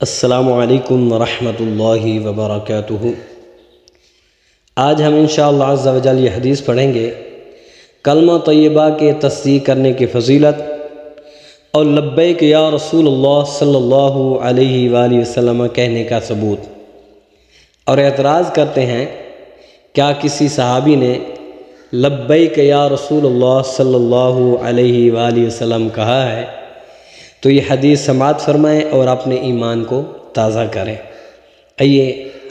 السلام علیکم ورحمۃ اللہ وبرکاتہ۔ آج ہم انشاءاللہ عز و جل یہ حدیث پڑھیں گے، کلمہ طیبہ کے تصدیق کرنے کی فضیلت اور لبیک یا رسول اللہ صلی اللہ علیہ وآلہ وسلم کہنے کا ثبوت۔ اور اعتراض کرتے ہیں، کیا کسی صحابی نے لبیک یا رسول اللہ صلی اللہ علیہ وآلہ وسلم کہا ہے؟ تو یہ حدیث سماعت فرمائیں اور اپنے ایمان کو تازہ کریں۔ آئیے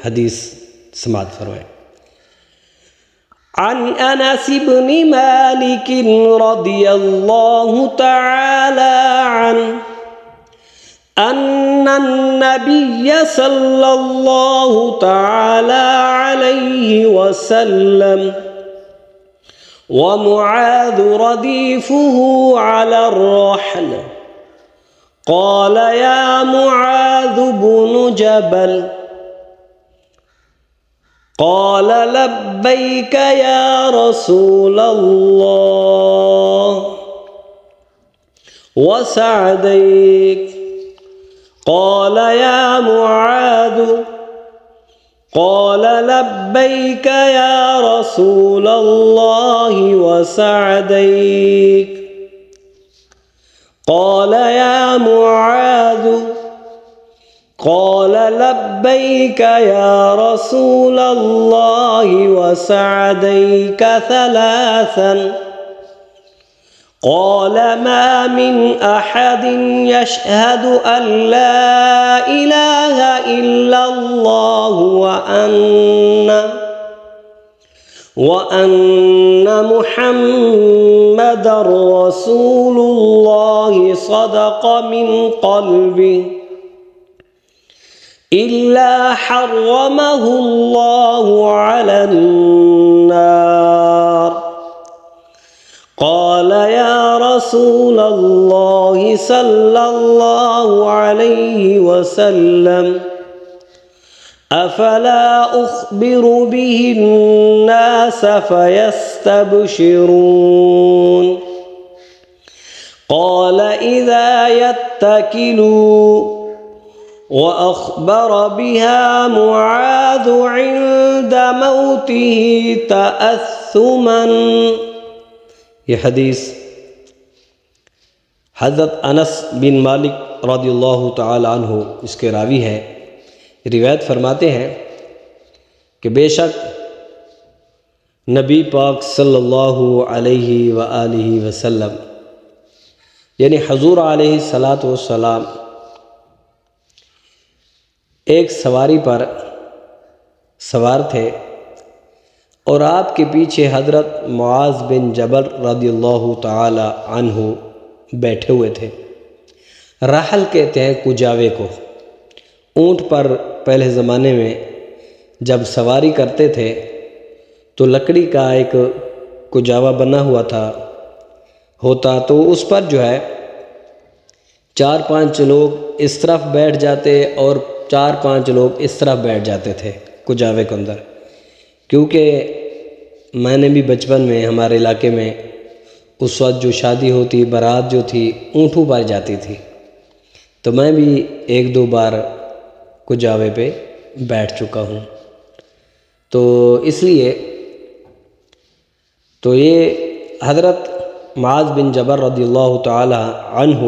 حدیث سماعت فرمائیں۔ عن انس بن مالک رضی اللہ تعالی عنہ ان النبی صلی اللہ تعالی علیہ وسلم ومعاذ ردیفه على الرحل قال يا معاذ بن جبل قال لبيك يا رسول الله وسعديك قال يا معاذ قال لبيك يا رسول الله وسعديك قال يا معاذ قال لبيك يا رسول الله وسعديك ثلاثا قال ما من أحد يشهد أن لا إله إلا الله وأن محمد رسول الله صدق من قلبه إلا حرمه الله على النار قال يا رسول الله صلى الله عليه وسلم أفلا أخبر به الناس فيستبشرون قال إذا يتكلوا وأخبر بها معاذ عند موته تأثما۔ یہ حدیث حضرت انس بن مالک رضی اللہ تعالی عنہ اس کے راوی ہیں، روایت فرماتے ہیں کہ بے شک نبی پاک صلی اللہ علیہ وآلہ وسلم یعنی حضور علیہ السلام ایک سواری پر سوار تھے اور آپ کے پیچھے حضرت معاذ بن جبل رضی اللہ تعالی عنہ بیٹھے ہوئے تھے۔ رحل کہتے ہیں کجاوے کو۔ اونٹ پر پہلے زمانے میں جب سواری کرتے تھے تو لکڑی کا ایک کجاوا بنا ہوا ہوتا تو اس پر جو ہے 4-5 لوگ اس طرف بیٹھ جاتے اور 4-5 لوگ اس طرف بیٹھ جاتے تھے کجاوے کے اندر۔ کیونکہ میں نے بھی بچپن میں ہمارے علاقے میں اس وقت جو شادی ہوتی بارات جو تھی اونٹوں پر جاتی تھی، تو میں بھی 1-2 بار کجاوے پہ بیٹھ چکا ہوں۔ تو اس لیے تو یہ حضرت معاذ بن جبل رضی اللہ تعالی عنہ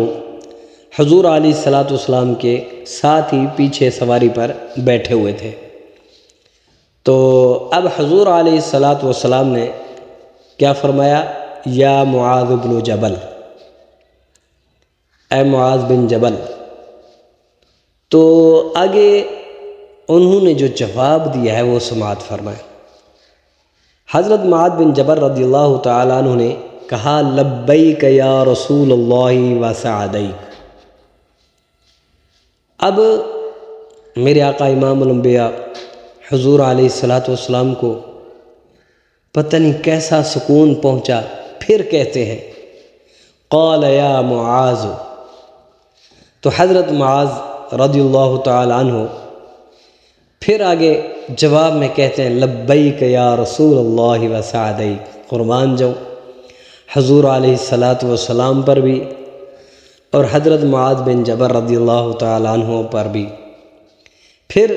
حضور علیہ السلام کے ساتھ ہی پیچھے سواری پر بیٹھے ہوئے تھے۔ تو اب حضور علیہ السلام نے کیا فرمایا؟ یا معاذ بن جبل، اے معاذ بن جبل۔ تو آگے انہوں نے جو جواب دیا ہے وہ سماعت فرمائیں۔ حضرت معاذ بن جبل رضی اللہ تعالیٰ عنہ نے کہا لبیک یا رسول اللہ وسعدیک۔ اب میرے آقا امام الانبیاء حضور علیہ السلام کو پتہ نہیں کیسا سکون پہنچا، پھر کہتے ہیں قال یا معاذ۔ تو حضرت معاذ رضی اللہ تعالی عنہ پھر آگے جواب میں کہتے ہیں لبیک یا رسول اللہ وسعدیک۔ قربان جاؤں حضور علیہ السلام پر بھی اور حضرت معاذ بن جبل رضی اللہ تعالیٰ عنہ پر بھی پھر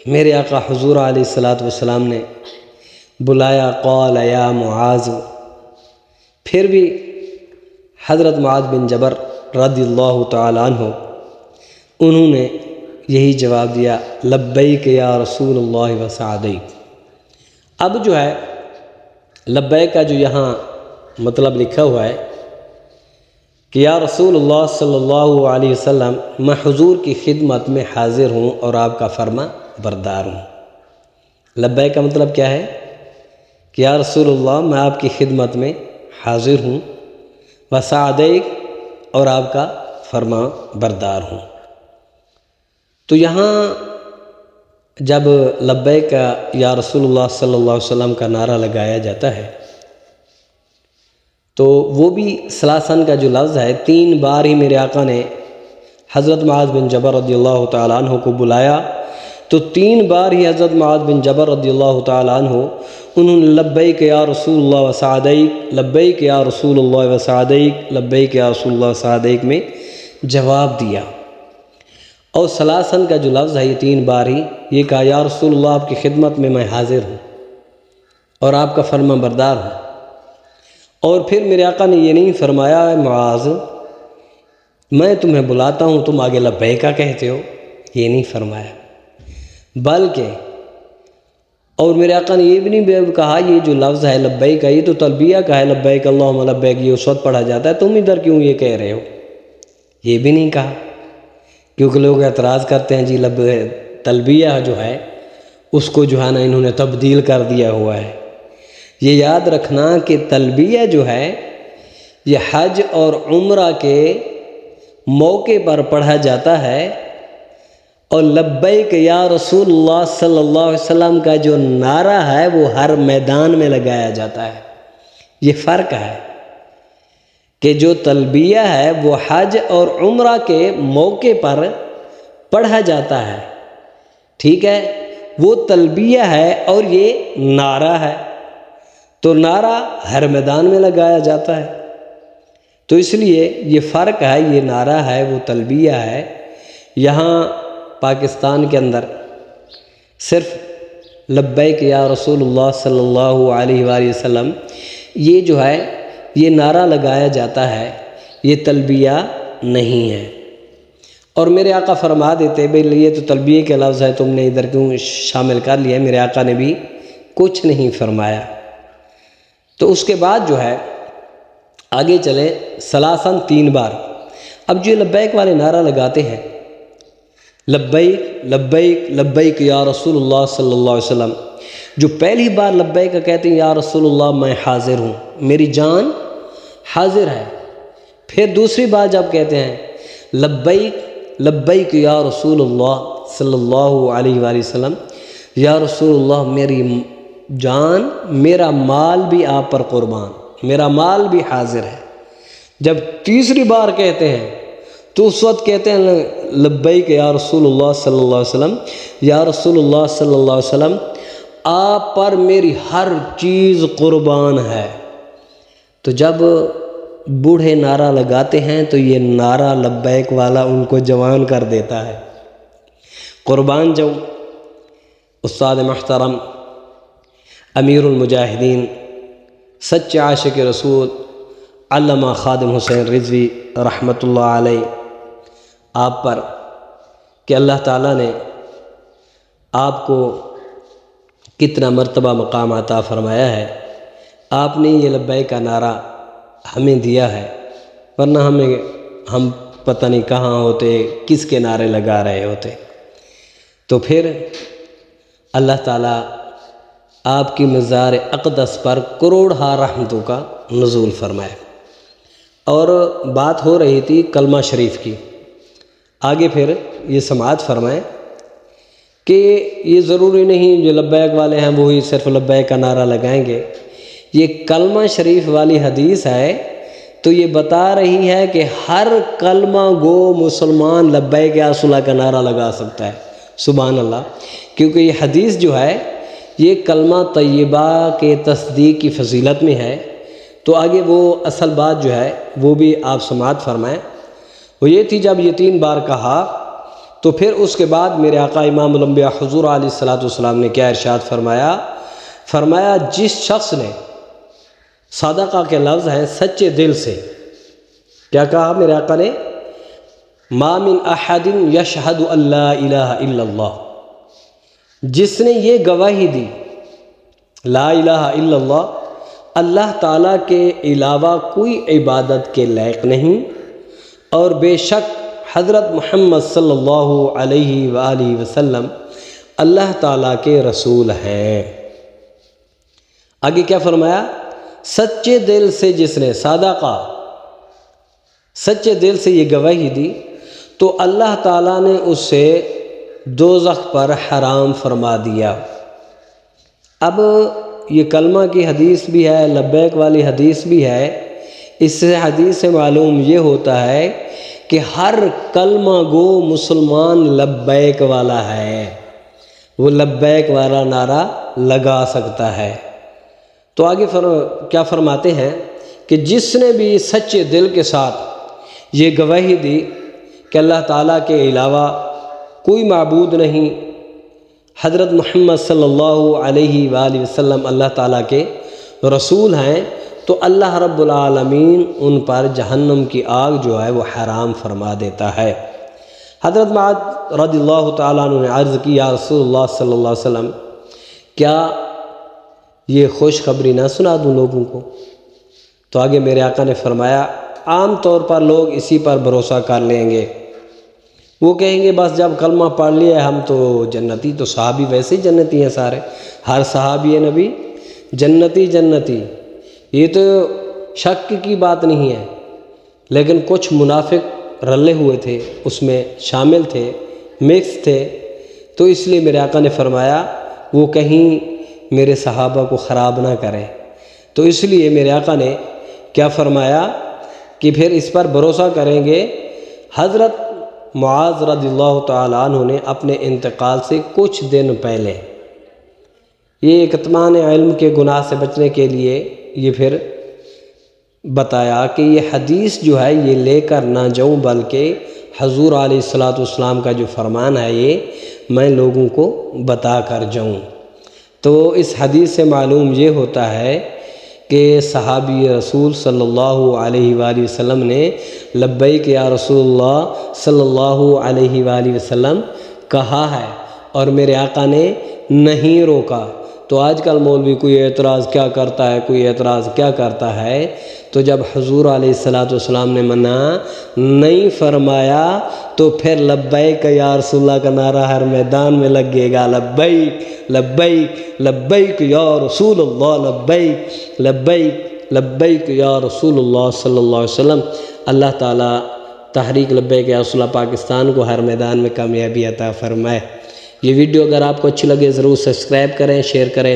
میرے آقا حضور علیہ الصلوۃ والسلام نے بلایا، قال یا معاذ، پھر بھی حضرت معاذ بن جبل رضی اللہ تعالی عنہ انہوں نے یہی جواب دیا، لبیک یا رسول اللہ وسعدیک۔ اب جو ہے لبیک کا جو یہاں مطلب لکھا ہوا ہے کہ یا رسول اللہ صلی اللہ علیہ وسلم، میں حضور کی خدمت میں حاضر ہوں اور آپ کا فرما بردار ہوں۔ لبیک کا مطلب کیا ہے کہ یا رسول اللہ، میں آپ کی خدمت میں حاضر ہوں، وسعدیک، اور آپ کا فرما بردار ہوں۔ تو یہاں جب لبیک کا یا رسول اللہ صلی اللہ علیہ وسلم کا نعرہ لگایا جاتا ہے تو وہ بھی ثلاثاً کا جو لفظ ہے، 3 بار ہی میرے آقا نے حضرت معاذ بن جبل رضی اللہ تعالیٰ عنہ کو بلایا، تو 3 بار ہی حضرت معاذ بن جبل رضی اللہ تعالیٰ عنہ انہوں نے لبیک یا رسول اللہ وسعدیک، لبیک یا رسول اللہ وسعدیک، لبیک یا رسول اللہ وسعدیک میں جواب دیا۔ اور ثلاثاً کا جو لفظ ہے، یہ 3 بار ہی یہ کہا، یا رسول اللہ، آپ کی خدمت میں میں حاضر ہوں اور آپ کا فرما بردار ہوں۔ اور پھر میرے آقا نے یہ نہیں فرمایا، اے معاذ، میں تمہیں بلاتا ہوں، تم آگے لبیکا کہتے ہو، یہ نہیں فرمایا، بلکہ اور میرے آقا نے یہ بھی نہیں کہا یہ جو لفظ ہے لبیکا، یہ تو تلبیہ کا ہے، لبیک اللہم لبیک، یہ اس وقت پڑھا جاتا ہے، تم ادھر کیوں یہ کہہ رہے ہو، یہ بھی نہیں کہا، کیونکہ لوگ اعتراض کرتے ہیں جی تلبیہ جو ہے اس کو جو ہے نا انہوں نے تبدیل کر دیا ہوا ہے۔ یہ یاد رکھنا کہ تلبیہ جو ہے یہ حج اور عمرہ کے موقع پر پڑھا جاتا ہے، اور لبیک یا رسول اللہ صلی اللہ علیہ وسلم کا جو نعرہ ہے وہ ہر میدان میں لگایا جاتا ہے۔ یہ فرق ہے کہ جو تلبیہ ہے وہ حج اور عمرہ کے موقع پر پڑھا جاتا ہے، ٹھیک ہے، وہ تلبیہ ہے اور یہ نعرہ ہے، تو نعرہ ہر میدان میں لگایا جاتا ہے، تو اس لیے یہ فرق ہے، یہ نعرہ ہے وہ تلبیہ ہے۔ یہاں پاکستان کے اندر صرف لبیک یا رسول اللہ صلی اللہ علیہ وآلہ وسلم یہ جو ہے یہ نعرہ لگایا جاتا ہے، یہ تلبیہ نہیں ہے۔ اور میرے آقا فرما دیتے بھئی یہ تو تلبیہ کے لفظ ہے، تم نے ادھر کیوں شامل کر لیا؟ میرے آقا نے بھی کچھ نہیں فرمایا۔ تو اس کے بعد جو ہے آگے چلیں، ثلاثاً 3 بار اب جو لبیک والے نعرہ لگاتے ہیں، لبیک لبیک لبیک یا رسول اللہ صلی اللہ علیہ وسلم، جو پہلی بار لبیک کا کہتے ہیں یا رسول اللہ میں حاضر ہوں، میری جان حاضر ہے، پھر دوسری بار جب کہتے ہیں لبیک لبیک یا رسول اللہ صلی اللہ علیہ وآلہ وسلم، یا رسول اللہ میری جان، میرا مال بھی آپ پر قربان، میرا مال بھی حاضر ہے۔ جب تیسری بار کہتے ہیں تو اس وقت کہتے ہیں لبیک یا رسول اللہ صلی اللہ علیہ وسلم، یا رسول اللہ صلی اللہ علیہ وسلم آپ پر میری ہر چیز قربان ہے۔ تو جب بوڑھے نعرہ لگاتے ہیں تو یہ نعرہ لبیک والا ان کو جوان کر دیتا ہے۔ قربان جو استاد محترم امیر المجاہدین سچے عاشق رسول علامہ خادم حسین رضوی رحمۃ اللہ علیہ آپ پر کہ اللہ تعالیٰ نے آپ کو کتنا مرتبہ مقام عطا فرمایا ہے، آپ نے یہ لبیک کا نعرہ ہمیں دیا ہے، ورنہ ہم پتہ نہیں کہاں ہوتے، کس کے نعرے لگا رہے ہوتے۔ تو پھر اللہ تعالیٰ آپ کی مزار اقدس پر کروڑہا رحمتوں کا نزول فرمائے۔ اور بات ہو رہی تھی کلمہ شریف کی، آگے پھر یہ سماعت فرمائیں کہ یہ ضروری نہیں جو لبیک والے ہیں وہی صرف لبیک کا نعرہ لگائیں گے، یہ کلمہ شریف والی حدیث ہے تو یہ بتا رہی ہے کہ ہر کلمہ گو مسلمان لبیک یا رسول اللہ کا نعرہ لگا سکتا ہے، سبحان اللہ، کیونکہ یہ حدیث جو ہے یہ کلمہ طیبہ کے تصدیق کی فضیلت میں ہے۔ تو آگے وہ اصل بات جو ہے وہ بھی آپ سماعت فرمائیں، وہ یہ تھی جب یہ 3 بار کہا تو پھر اس کے بعد میرے آقا امام الانبیاء حضور علیہ الصلوۃ والسلام نے کیا ارشاد فرمایا جس شخص نے صدقہ کے لفظ ہیں سچے دل سے، کیا کہا میرے آقا نے؟ ما من احد یشہد ان لا الہ الا اللہ، جس نے یہ گواہی دی لا الہ الا اللہ، اللہ تعالیٰ کے علاوہ کوئی عبادت کے لائق نہیں، اور بے شک حضرت محمد صلی اللہ علیہ وآلہ وسلم اللہ تعالیٰ کے رسول ہیں۔ آگے کیا فرمایا؟ سچے دل سے جس نے صدقہ، سچے دل سے یہ گواہی دی تو اللہ تعالیٰ نے اس سے دوزخ پر حرام فرما دیا۔ اب یہ کلمہ کی حدیث بھی ہے، لبیک والی حدیث بھی ہے، اس سے حدیث سے معلوم یہ ہوتا ہے کہ ہر کلمہ گو مسلمان لبیک والا ہے، وہ لبیک والا نعرہ لگا سکتا ہے۔ تو آگے کیا فرماتے ہیں کہ جس نے بھی سچے دل کے ساتھ یہ گواہی دی کہ اللہ تعالیٰ کے علاوہ کوئی معبود نہیں، حضرت محمد صلی اللہ علیہ وآلہ وسلم اللہ تعالیٰ کے رسول ہیں، تو اللہ رب العالمین ان پر جہنم کی آگ جو ہے وہ حرام فرما دیتا ہے۔ حضرت معاذ رضی اللہ تعالیٰ عنہ نے عرض کی یا رسول اللہ صلی اللہ علیہ وسلم، کیا یہ خوشخبری نہ سنا دوں لوگوں کو؟ تو آگے میرے آقا نے فرمایا عام طور پر لوگ اسی پر بھروسہ کر لیں گے، وہ کہیں گے بس جب کلمہ پڑھ لیا ہم تو جنتی، تو صحابی ویسے ہی جنتی ہیں سارے، ہر صحابی نبی جنتی، یہ تو شک کی بات نہیں ہے۔ لیکن کچھ منافق رلے ہوئے تھے، اس میں شامل تھے، مکس تھے، تو اس لیے میرے آقا نے فرمایا وہ کہیں میرے صحابہ کو خراب نہ کریں، تو اس لیے میرے آقا نے کیا فرمایا کہ پھر اس پر بھروسہ کریں گے۔ حضرت معاذ رضی اللہ تعالیٰ عنہ نے اپنے انتقال سے کچھ دن پہلے یہ کتمان علم کے گناہ سے بچنے کے لیے یہ پھر بتایا کہ یہ حدیث جو ہے یہ لے کر نہ جاؤں، بلکہ حضور علیہ الصلوۃ والسلام کا جو فرمان ہے یہ میں لوگوں کو بتا کر جاؤں۔ تو اس حدیث سے معلوم یہ ہوتا ہے کہ صحابی رسول صلی اللہ علیہ وآلہ وسلم نے لبیک یا رسول اللہ صلی اللہ علیہ وآلہ وسلم کہا ہے، اور میرے آقا نے نہیں روکا۔ تو آج کل مولوی کوئی اعتراض کیا کرتا ہے، کوئی اعتراض کیا کرتا ہے، تو جب حضور علیہ الصلوۃ والسلام نے منع نہیں فرمایا تو پھر لبیک یا رسول اللہ کا نعرہ ہر میدان میں لگے گا، لبیک لبیک لبیک یا رسول اللہ، لبیک لبیک لبیک یا رسول اللہ صلی اللہ علیہ وسلم۔ اللہ تعالیٰ تحریک لبیک یا رسول اللہ پاکستان کو ہر میدان میں کامیابی عطا فرمائے۔ یہ ویڈیو اگر آپ کو اچھی لگے ضرور سبسکرائب کریں، شیئر کریں۔